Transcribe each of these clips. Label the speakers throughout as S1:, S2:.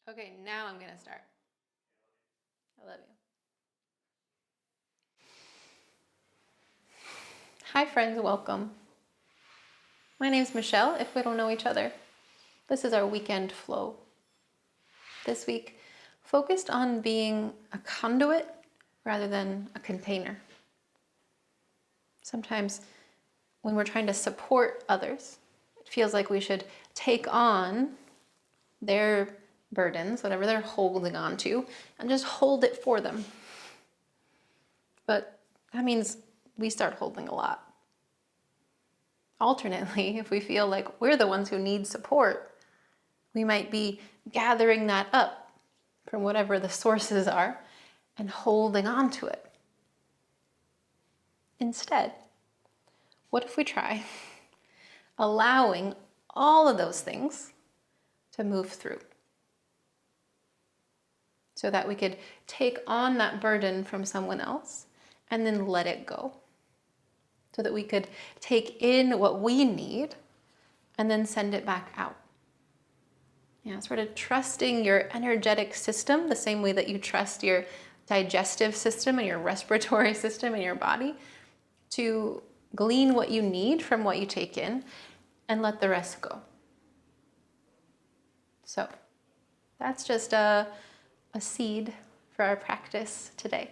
S1: Okay, now I'm gonna start. I love you. Hi friends, welcome. My name's Michelle, if we don't know each other. This is our weekend flow. This week, focused on being a conduit rather than a container. Sometimes when we're trying to support others, it feels like we should take on their burdens, whatever they're holding on to, and just hold it for them. But that means we start holding a lot. Alternately, if we feel like we're the ones who need support, we might be gathering that up from whatever the sources are and holding on to it. Instead, what if we try allowing all of those things to move through so that we could take on that burden from someone else and then let it go, so that we could take in what we need and then send it back out. Yeah, sort of trusting your energetic system the same way that you trust your digestive system and your respiratory system in your body to glean what you need from what you take in and let the rest go. So that's just a seed for our practice today,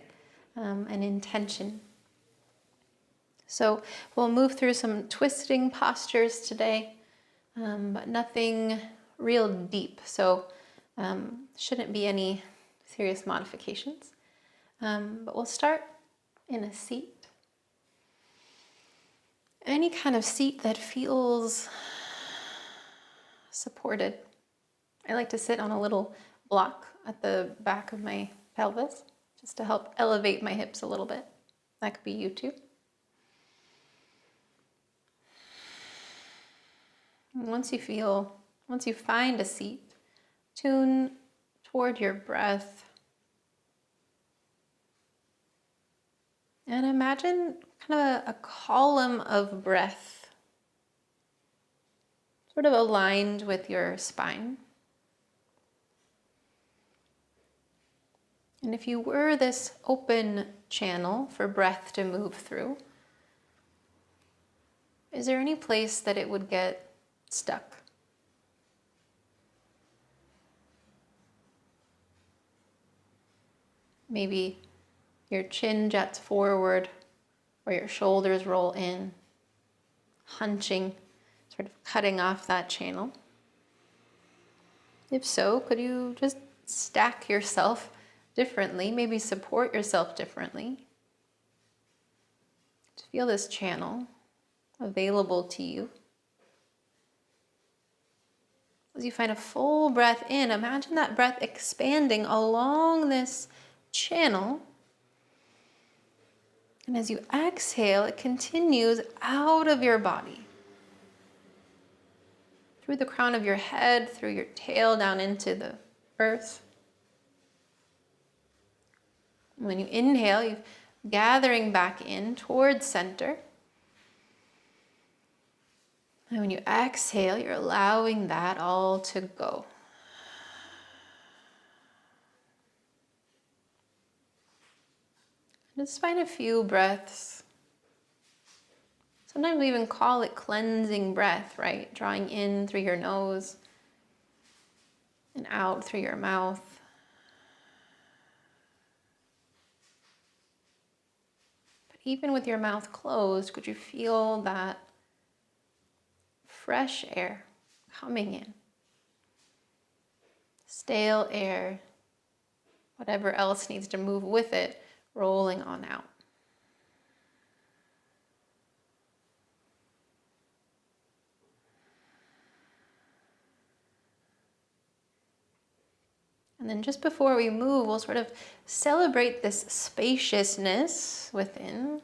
S1: an intention. So we'll move through some twisting postures today, but nothing real deep. So shouldn't be any serious modifications. But we'll start in a seat. Any kind of seat that feels supported. I like to sit on a little block at the back of my pelvis just to help elevate my hips a little bit. That could be you too. And once you find a seat, tune toward your breath. And imagine kind of a column of breath, sort of aligned with your spine. And if you were this open channel for breath to move through, is there any place that it would get stuck? Maybe your chin juts forward or your shoulders roll in, hunching, sort of cutting off that channel. If so, could you just stack yourself differently, maybe support yourself differently to feel this channel available to you? As you find a full breath in, imagine that breath expanding along this channel. And as you exhale, it continues out of your body, through the crown of your head, through your tail, down into the earth. When you inhale, you're gathering back in towards center. And when you exhale, you're allowing that all to go. Just find a few breaths. Sometimes we even call it cleansing breath, right? Drawing in through your nose and out through your mouth. Even with your mouth closed, could you feel that fresh air coming in? Stale air, whatever else needs to move with it, rolling on out. And then just before we move, we'll sort of celebrate this spaciousness within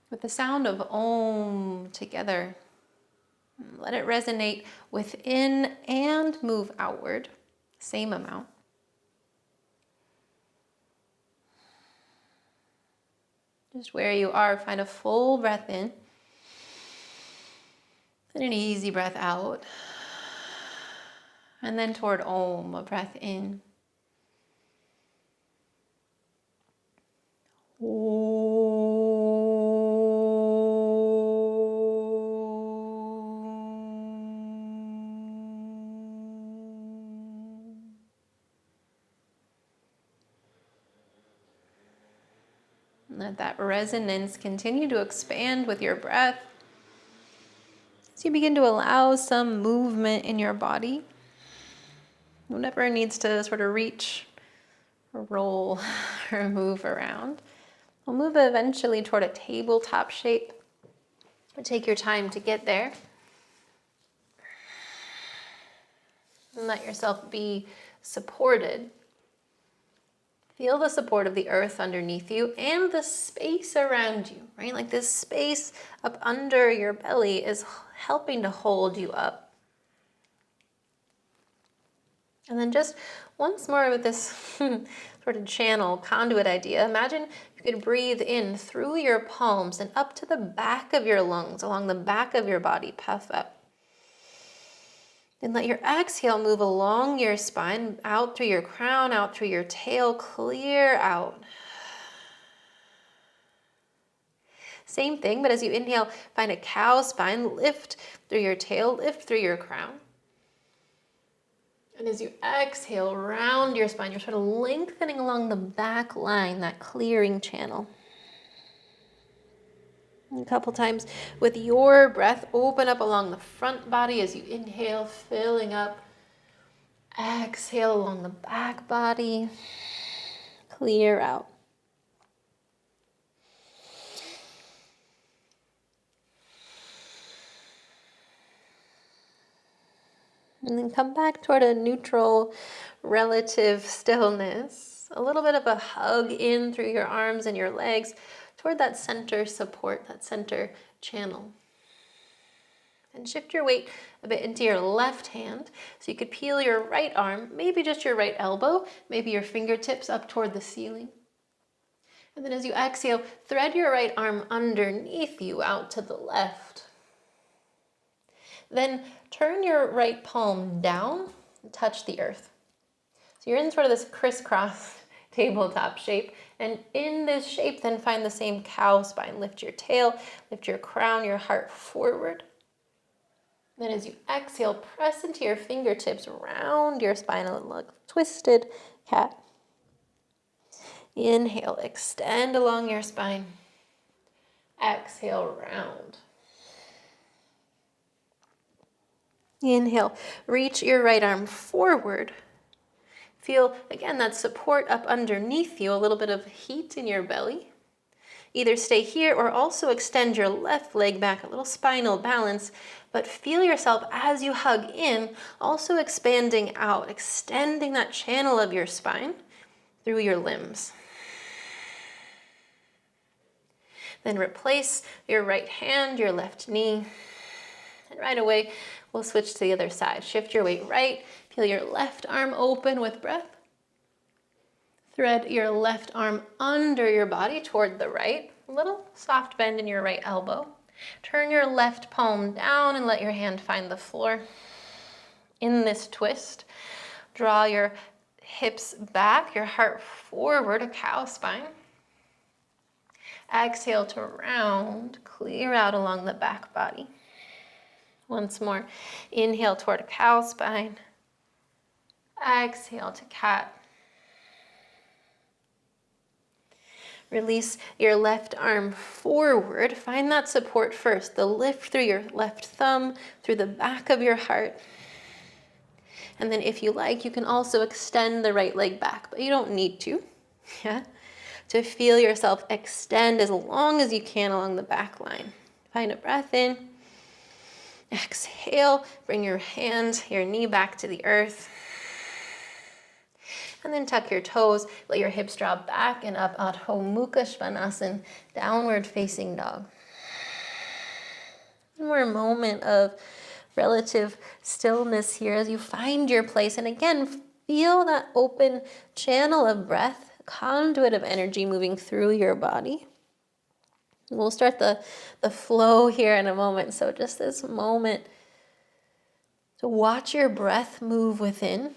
S1: with the sound of Om together. Let it resonate within and move outward, same amount. Just where you are, find a full breath in and an easy breath out. And then toward Om, a breath in. Let that resonance continue to expand with your breath. So you begin to allow some movement in your body. Whatever needs to sort of reach, or roll, or move around. We'll move eventually toward a tabletop shape. Take your time to get there. And let yourself be supported. Feel the support of the earth underneath you and the space around you, right? Like this space up under your belly is helping to hold you up. And then just once more with this sort of channel, conduit idea, imagine you could breathe in through your palms and up to the back of your lungs, along the back of your body, puff up. And let your exhale move along your spine, out through your crown, out through your tail, clear out. Same thing, but as you inhale, find a cow spine, lift through your tail, lift through your crown. And as you exhale, round your spine, you're sort of lengthening along the back line, that clearing channel. A couple times with your breath, open up along the front body as you inhale, filling up. Exhale along the back body. Clear out. And then come back toward a neutral, relative stillness. A little bit of a hug in through your arms and your legs toward that center support, that center channel. And shift your weight a bit into your left hand. So you could peel your right arm, maybe just your right elbow, maybe your fingertips up toward the ceiling. And then as you exhale, thread your right arm underneath you out to the left. Then turn your right palm down and touch the earth. So you're in sort of this crisscross tabletop shape. And in this shape, then find the same cow spine. Lift your tail, lift your crown, your heart forward. Then as you exhale, press into your fingertips, round your spine a little, like twisted cat. Inhale, extend along your spine. Exhale, round. Inhale, reach your right arm forward. Feel, again, that support up underneath you, a little bit of heat in your belly. Either stay here or also extend your left leg back, a little spinal balance, but feel yourself as you hug in, also expanding out, extending that channel of your spine through your limbs. Then replace your right hand, your left knee, and right away, we'll switch to the other side. Shift your weight right, peel your left arm open with breath. Thread your left arm under your body toward the right. A little soft bend in your right elbow. Turn your left palm down and let your hand find the floor. In this twist, draw your hips back, your heart forward, a cow spine. Exhale to round, clear out along the back body. Once more, inhale toward a cow spine. Exhale to cat. Release your left arm forward. Find that support first. The lift through your left thumb, through the back of your heart. And then if you like, you can also extend the right leg back, but you don't need to. Yeah? To feel yourself extend as long as you can along the back line. Find a breath in. Exhale, bring your hand, your knee back to the earth. And then tuck your toes, let your hips drop back and up, Adho Mukha Svanasana, downward facing dog. One more moment of relative stillness here as you find your place. And again, feel that open channel of breath, conduit of energy moving through your body. We'll start the flow here in a moment. So just this moment So watch your breath move within.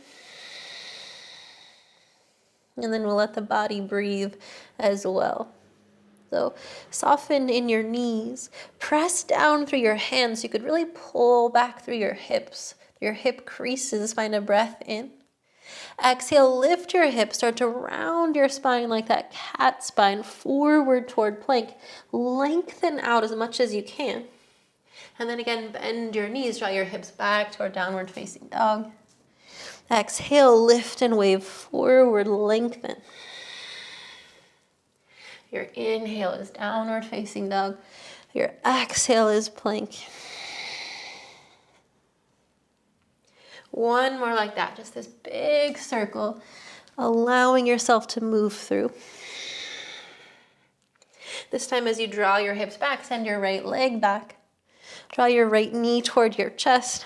S1: And then we'll let the body breathe as well. So soften in your knees. Press down through your hands. You could really pull back through your hips. Your hip creases, find a breath in. Exhale, lift your hips. Start to round your spine like that cat spine forward toward plank. Lengthen out as much as you can. And then again, bend your knees. Draw your hips back toward downward facing dog. Exhale, lift and wave forward, lengthen. Your inhale is downward facing dog. Your exhale is plank. One more like that, just this big circle, allowing yourself to move through. This time as you draw your hips back, send your right leg back. Draw your right knee toward your chest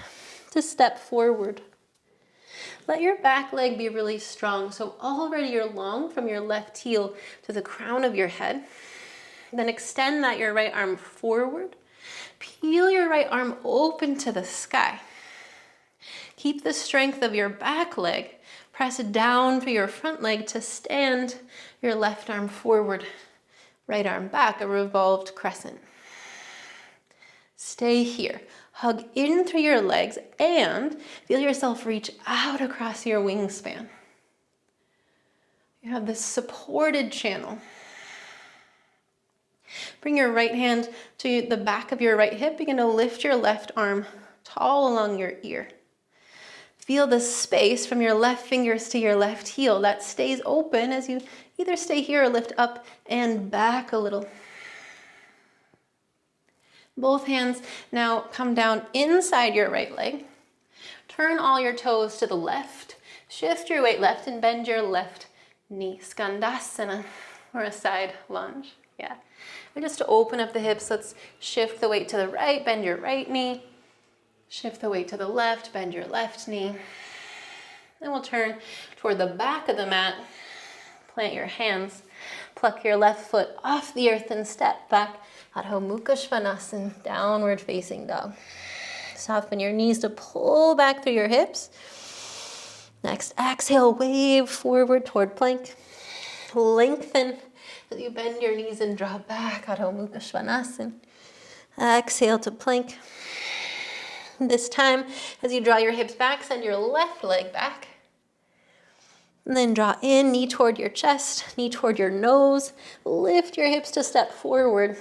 S1: to step forward. Let your back leg be really strong. So already you're long from your left heel to the crown of your head. Then extend your right arm forward. Peel your right arm open to the sky. Keep the strength of your back leg. Press down through your front leg to stand your left arm forward. Right arm back, a revolved crescent. Stay here. Hug in through your legs and feel yourself reach out across your wingspan. You have this supported channel. Bring your right hand to the back of your right hip. Begin to lift your left arm tall along your ear. Feel the space from your left fingers to your left heel that stays open as you either stay here or lift up and back a little. Both hands now come down inside your right leg. Turn all your toes to the left. Shift your weight left and bend your left knee. Skandasana, or a side lunge. Yeah. And just to open up the hips, let's shift the weight to the right, bend your right knee. Shift the weight to the left, bend your left knee. Then we'll turn toward the back of the mat. Plant your hands. Pluck your left foot off the earth and step back. Adho Mukha Svanasana, downward facing dog. Soften your knees to pull back through your hips. Next, exhale, wave forward toward plank. Lengthen as you bend your knees and draw back. Adho Mukha Svanasana. Exhale to plank. This time, as you draw your hips back, send your left leg back. And then draw in, knee toward your chest, knee toward your nose. Lift your hips to step forward.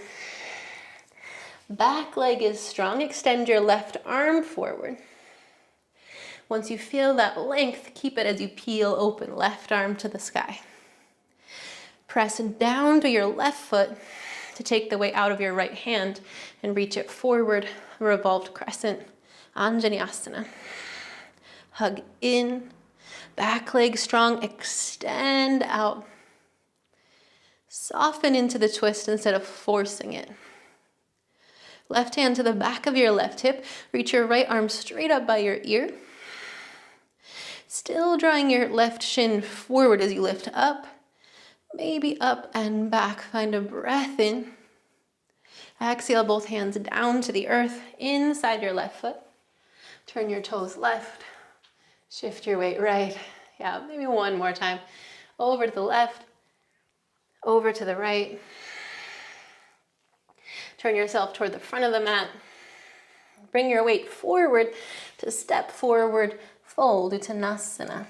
S1: Back leg is strong. Extend your left arm forward. Once you feel that length, keep it as you peel open, left arm to the sky. Press down to your left foot to take the weight out of your right hand and reach it forward, revolved crescent, Anjaneyasana. Hug in. Back leg strong, extend out. Soften into the twist instead of forcing it. Left hand to the back of your left hip. Reach your right arm straight up by your ear. Still drawing your left shin forward as you lift up. Maybe up and back. Find a breath in. Exhale, both hands down to the earth, inside your left foot. Turn your toes left. Shift your weight right. Yeah, maybe one more time. Over to the left, over to the right. Turn yourself toward the front of the mat. Bring your weight forward to step forward, fold, Uttanasana.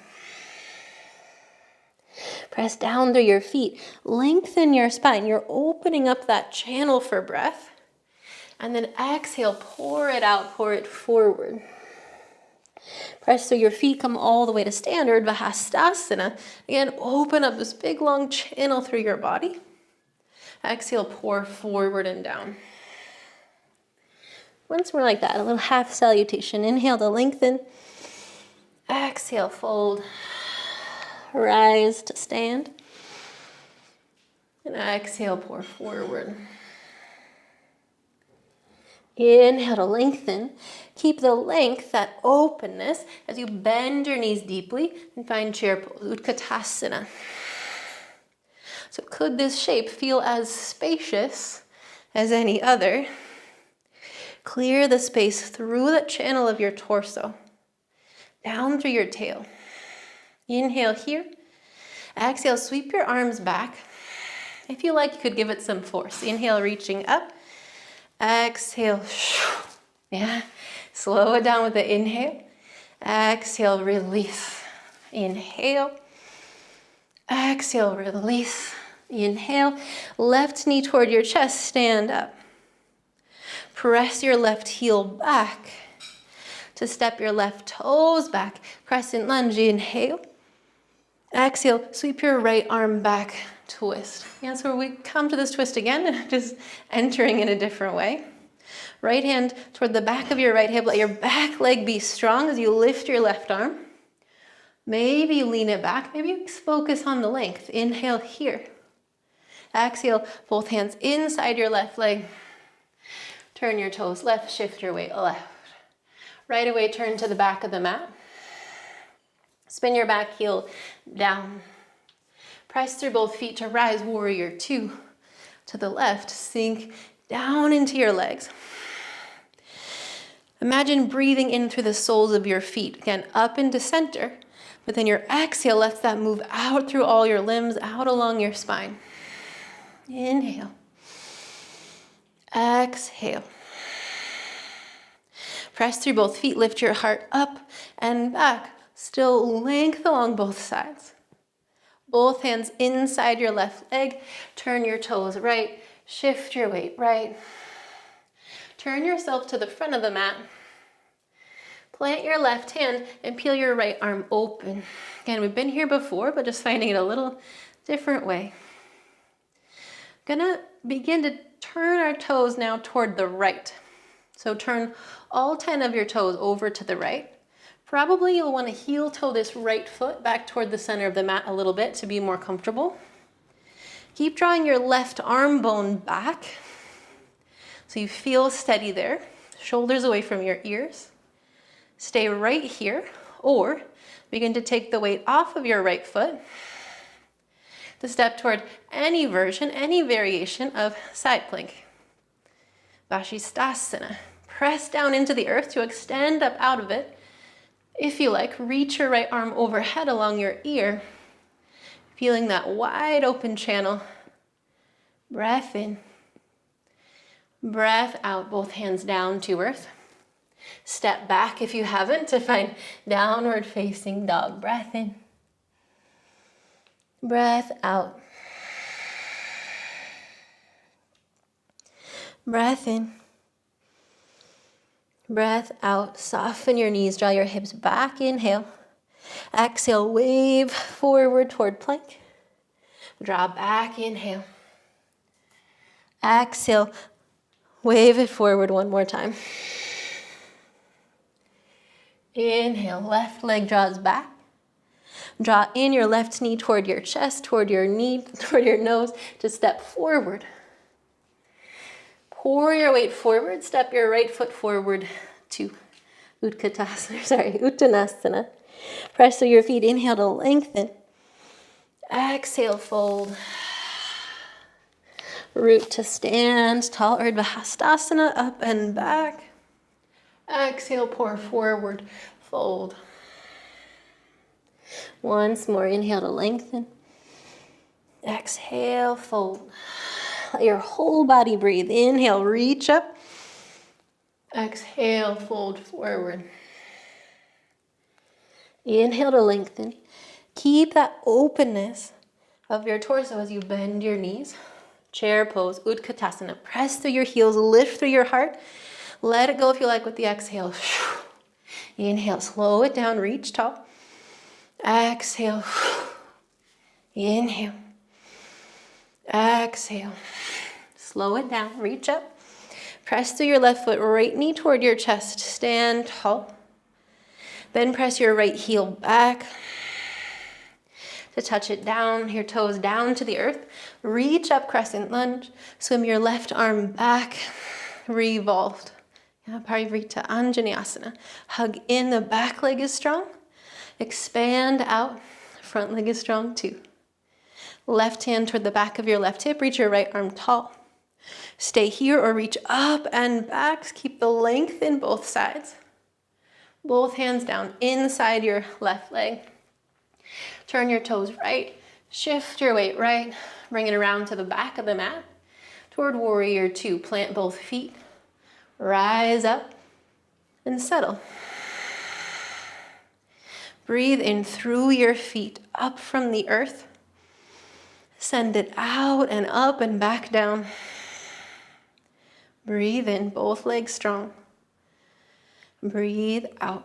S1: Press down through your feet. Lengthen your spine. You're opening up that channel for breath. And then exhale, pour it out, pour it forward. Press through your feet, come all the way to standard, Bahastasana. Again, open up this big long channel through your body. Exhale, pour forward and down. Once more like that, a little half salutation. Inhale to lengthen. Exhale, fold. Rise to stand. And exhale, pour forward. Inhale to lengthen. Keep the length, that openness, as you bend your knees deeply and find chair pose, utkatasana. So could this shape feel as spacious as any other? Clear the space through the channel of your torso. down through your tail. Inhale here. Exhale, sweep your arms back. If you like, you could give it some force. Inhale, reaching up. Exhale. Yeah. Slow it down with the inhale. Exhale, release. Inhale. Exhale, release. Inhale. Left knee toward your chest, stand up. Press your left heel back to step your left toes back. Crescent lunge, inhale. Exhale, sweep your right arm back, twist. Yeah, so we come to this twist again, just entering in a different way. Right hand toward the back of your right hip. Let your back leg be strong as you lift your left arm. Maybe lean it back. Maybe you focus on the length. Inhale here. Exhale, both hands inside your left leg. Turn your toes left, shift your weight left. Right away, turn to the back of the mat. Spin your back heel down. Press through both feet to rise, warrior two. To the left, sink down into your legs. Imagine breathing in through the soles of your feet. Again, up into center. But then your exhale lets that move out through all your limbs, out along your spine. Inhale. Exhale. Press through both feet, lift your heart up and back. Still length along both sides. Both hands inside your left leg. Turn your toes right. Shift your weight right. Turn yourself to the front of the mat. Plant your left hand and peel your right arm open. Again, we've been here before, but just finding it a little different way. Gonna begin to turn our toes now toward the right. So turn all 10 of your toes over to the right. Probably you'll want to heel toe this right foot back toward the center of the mat a little bit to be more comfortable. Keep drawing your left arm bone back so you feel steady there. Shoulders away from your ears. Stay right here, or begin to take the weight off of your right foot to step toward any version, any variation of side plank. Bandhasana. Press down into the earth to extend up out of it. If you like, reach your right arm overhead along your ear, feeling that wide open channel. Breath in. Breath out, both hands down to earth. Step back if you haven't to find downward facing dog. Breath in. Breath out. Breath in. Breath out. Soften your knees. Draw your hips back. Inhale. Exhale. Wave forward toward plank. Draw back. Inhale. Exhale. Wave it forward one more time. Inhale. Left leg draws back. Draw in your left knee toward your chest, toward your knee, toward your nose to step forward. Pour your weight forward. Step your right foot forward to utkatasana. Press through your feet. Inhale to lengthen. Exhale, fold. Root to stand tall, virabhadrasana, up and back. Exhale, pour forward, fold. Once more, inhale to lengthen. Exhale, fold. Let your whole body breathe. Inhale, reach up. Exhale, fold forward. Inhale to lengthen. Keep that openness of your torso as you bend your knees. Chair pose, utkatasana. Press through your heels, lift through your heart. Let it go if you like with the exhale. Inhale, slow it down, reach tall. Exhale. Inhale. Exhale. Slow it down, reach up. Press through your left foot, right knee toward your chest. Stand tall. Then press your right heel back to touch it down, your toes down to the earth. Reach up, crescent lunge. Swim your left arm back, revolved. Parivrita Anjaneyasana. Hug in, the back leg is strong. Expand out, front leg is strong too. Left hand toward the back of your left hip, reach your right arm tall. Stay here or reach up and back. Keep the length in both sides. Both hands down inside your left leg. Turn your toes right. Shift your weight right. Bring it around to the back of the mat. Toward warrior two. Plant both feet. Rise up and settle. Breathe in through your feet, up from the earth. Send it out and up and back down. Breathe in, both legs strong. Breathe out.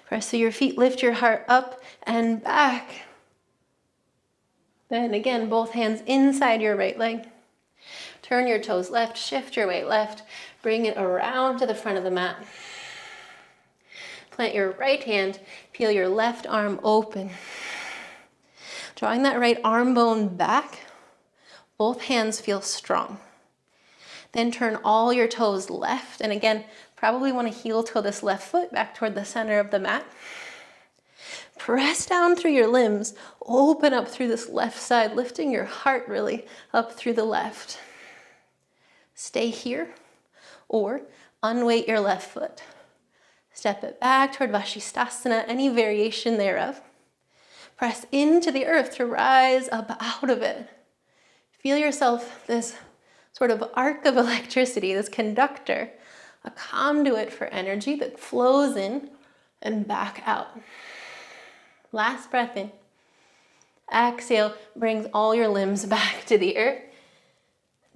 S1: Press through your feet, lift your heart up and back. Then again, both hands inside your right leg. Turn your toes left, shift your weight left. Bring it around to the front of the mat. Plant your right hand, peel your left arm open. Drawing that right arm bone back, both hands feel strong. Then turn all your toes left, and again, probably want to heel toe this left foot back toward the center of the mat. Press down through your limbs, open up through this left side, lifting your heart really up through the left. Stay here, or unweight your left foot. Step it back toward vashistasana, any variation thereof. Press into the earth to rise up out of it. Feel yourself this sort of arc of electricity, this conductor, a conduit for energy that flows in and back out. Last breath in. Exhale, brings all your limbs back to the earth.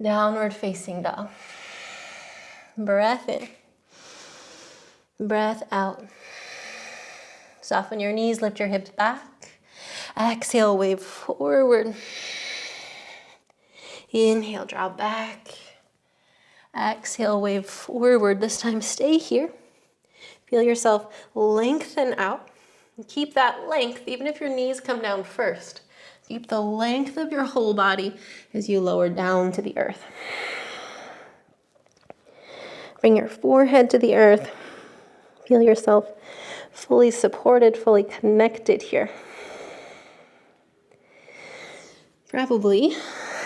S1: Downward facing dog. Breath in. Breath out. Soften your knees, lift your hips back. Exhale, wave forward. Inhale, draw back. Exhale, wave forward. This time, stay here. Feel yourself lengthen out. And keep that length, even if your knees come down first. Keep the length of your whole body as you lower down to the earth. Bring your forehead to the earth. Feel yourself fully supported, fully connected here. Probably,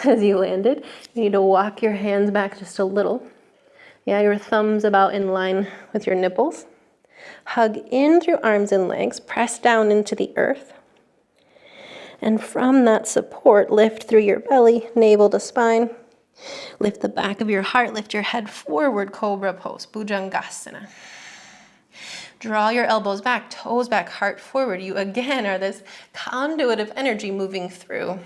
S1: as you landed, you need to walk your hands back just a little. Yeah, your thumbs about in line with your nipples. Hug in through arms and legs, press down into the earth. And from that support, lift through your belly, navel to spine. Lift the back of your heart, lift your head forward, cobra pose, bhujangasana. Draw your elbows back, toes back, heart forward. You again are this conduit of energy moving through.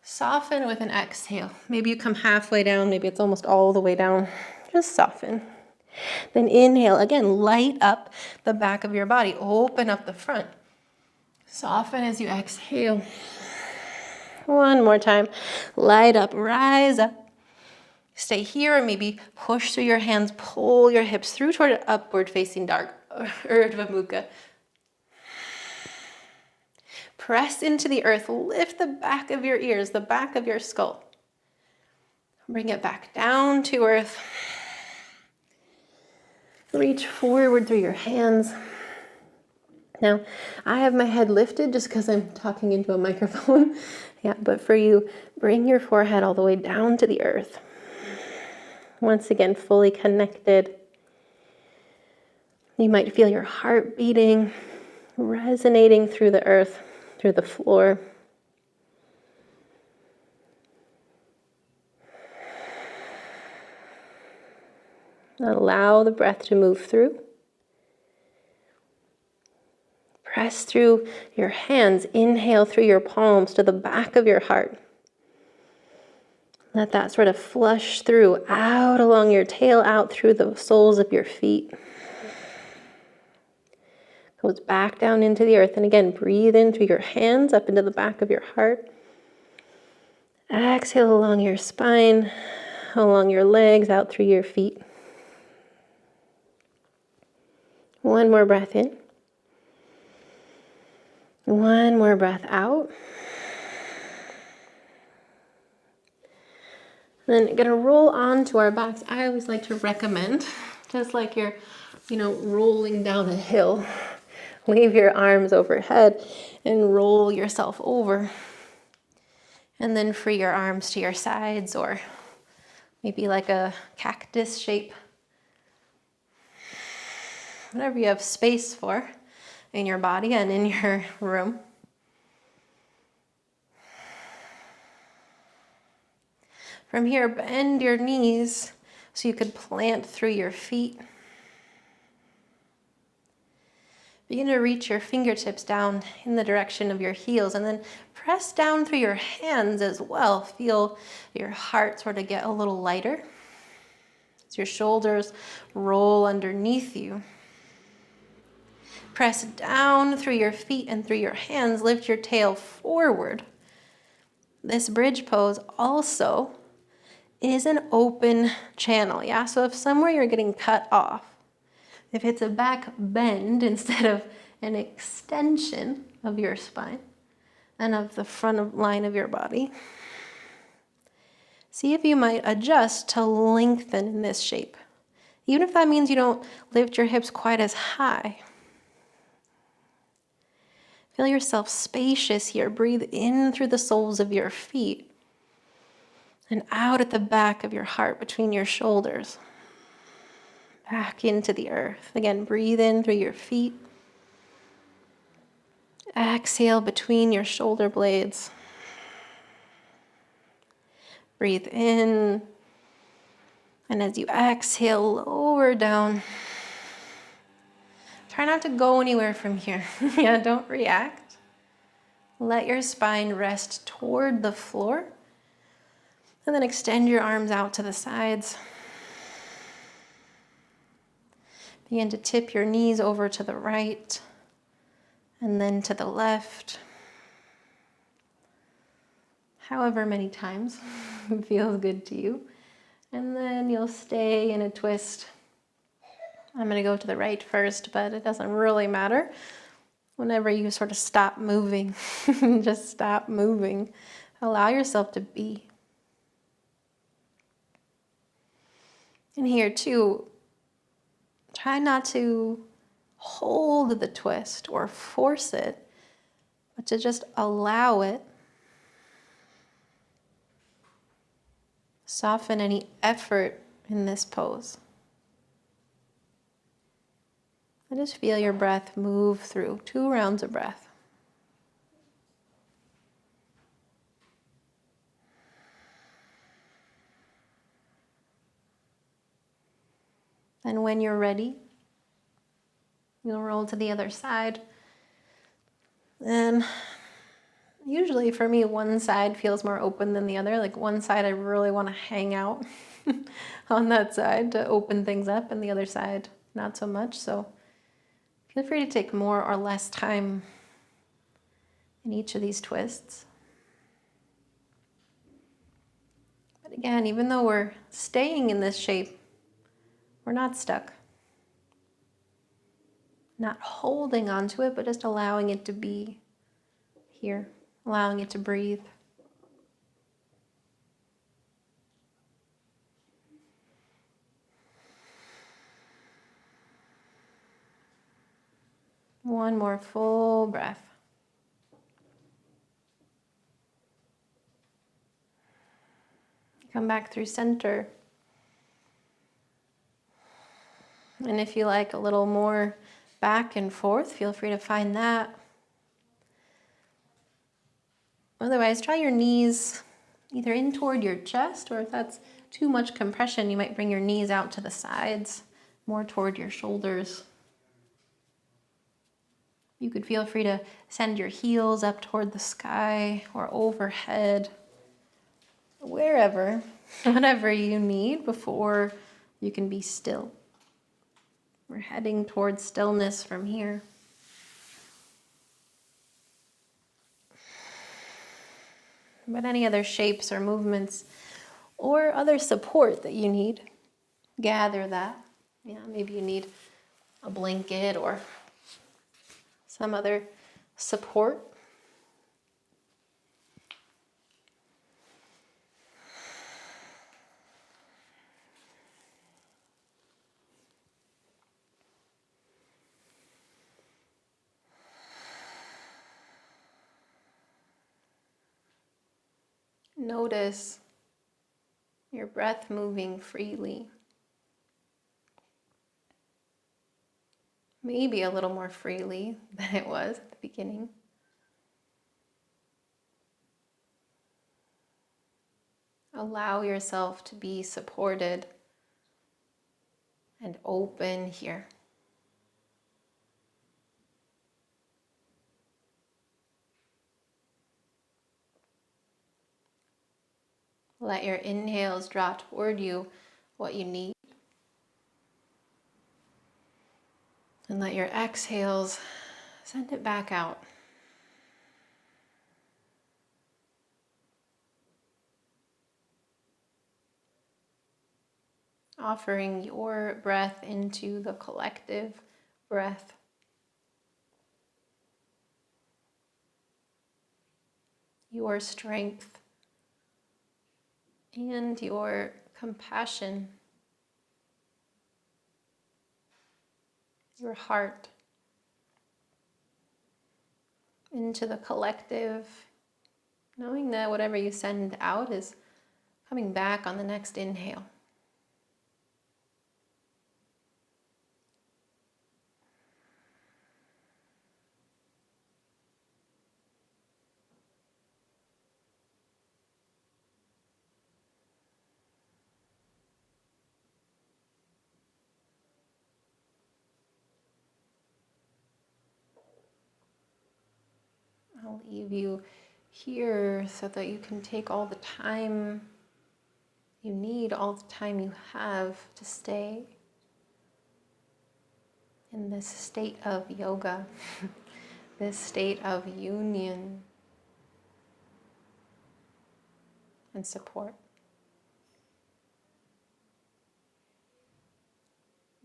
S1: Soften with an exhale. Maybe you come halfway down, maybe it's almost all the way down. Just soften. Then inhale, again, light up the back of your body. Open up the front. Soften as you exhale. One more time. Light up, rise up. Stay here, or maybe push through your hands, pull your hips through toward an upward facing dog, Urdhva Mukha. Press into the earth, lift the back of your ears, the back of your skull. Bring it back down to earth. Reach forward through your hands. Now, I have my head lifted just because I'm talking into a microphone. Yeah, but for you, bring your forehead all the way down to the earth. Once again, fully connected. You might feel your heart beating, resonating through the earth, through the floor. Allow the breath to move through. Press through your hands. Inhale through your palms to the back of your heart. Let that sort of flush through, out along your tail, out through the soles of your feet. Goes back down into the earth. And again, breathe in through your hands, up into the back of your heart. Exhale along your spine, along your legs, out through your feet. One more breath in. One more breath out. Then gonna roll onto our backs. I always like to recommend, just like you're, rolling down a hill, leave your arms overhead and roll yourself over. And then free your arms to your sides, or maybe like a cactus shape. whatever you have space for in your body and in your room. From here, bend your knees so you could plant through your feet. Begin to reach your fingertips down in the direction of your heels and then press down through your hands as well. Feel your heart sort of get a little lighter as your shoulders roll underneath you. Press down through your feet and through your hands. Lift your tail forward. This bridge pose also is an open channel, yeah? So if somewhere you're getting cut off, if it's a back bend instead of an extension of your spine and of the front line of your body, see if you might adjust to lengthen in this shape. Even if that means you don't lift your hips quite as high. Feel yourself spacious here. Breathe in through the soles of your feet and out at the back of your heart between your shoulders. Back into the earth. Again, breathe in through your feet. Exhale between your shoulder blades. Breathe in. And as you exhale, lower down. Try not to go anywhere from here. Yeah, don't react. Let your spine rest toward the floor. And then extend your arms out to the sides. Begin to tip your knees over to the right and then to the left. However many times feels good to you. And then you'll stay in a twist. I'm going to go to the right first, but it doesn't really matter. Whenever you sort of stop moving, just stop moving. Allow yourself to be. And here too, try not to hold the twist or force it, but to just allow it. Soften any effort in this pose. And just feel your breath move through 2 rounds of breath. And when you're ready, you'll roll to the other side. And usually for me, one side feels more open than the other. Like one side I really want to hang out on that side to open things up, and the other side not so much. So feel free to take more or less time in each of these twists. But again, even though we're staying in this shape, we're not stuck. Not holding onto it, but just allowing it to be here, allowing it to breathe. One more full breath. Come back through center. And if you like a little more back and forth, feel free to find that. Otherwise, try your knees either in toward your chest, or if that's too much compression, you might bring your knees out to the sides, more toward your shoulders. You could feel free to send your heels up toward the sky or overhead, wherever, whatever you need before you can be still. We're heading towards stillness from here. But any other shapes or movements or other support that you need, gather that. Yeah, maybe you need a blanket or some other support. Notice your breath moving freely. maybe a little more freely than it was at the beginning. Allow yourself to be supported and open here. Let your inhales draw toward you what you need. And let your exhales send it back out. Offering your breath into the collective breath. Your strength and your compassion. Your heart into the collective, knowing that whatever you send out is coming back on the next inhale. I'll leave you here so that you can take all the time you need, all the time you have to stay in this state of yoga, this state of union and support.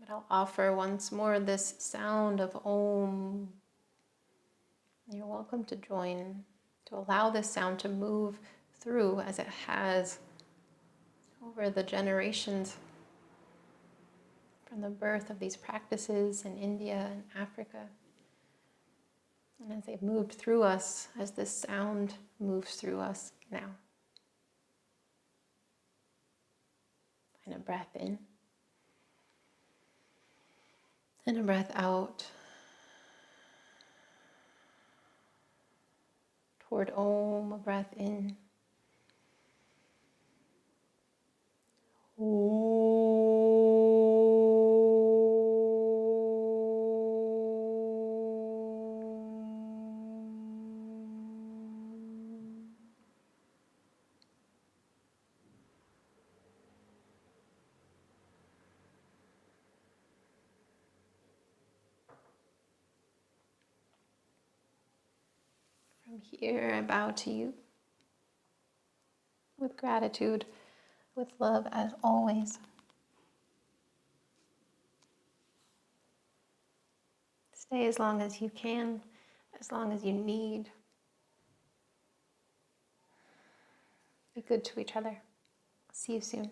S1: But I'll offer once more this sound of Om. You're welcome to join, to allow this sound to move through as it has over the generations from the birth of these practices in India and Africa. And as they've moved through us, as this sound moves through us now. Find a breath in and a breath out toward Om, a breath in. From here, I bow to you with gratitude, with love as always. Stay as long as you can, as long as you need. Be good to each other. See you soon.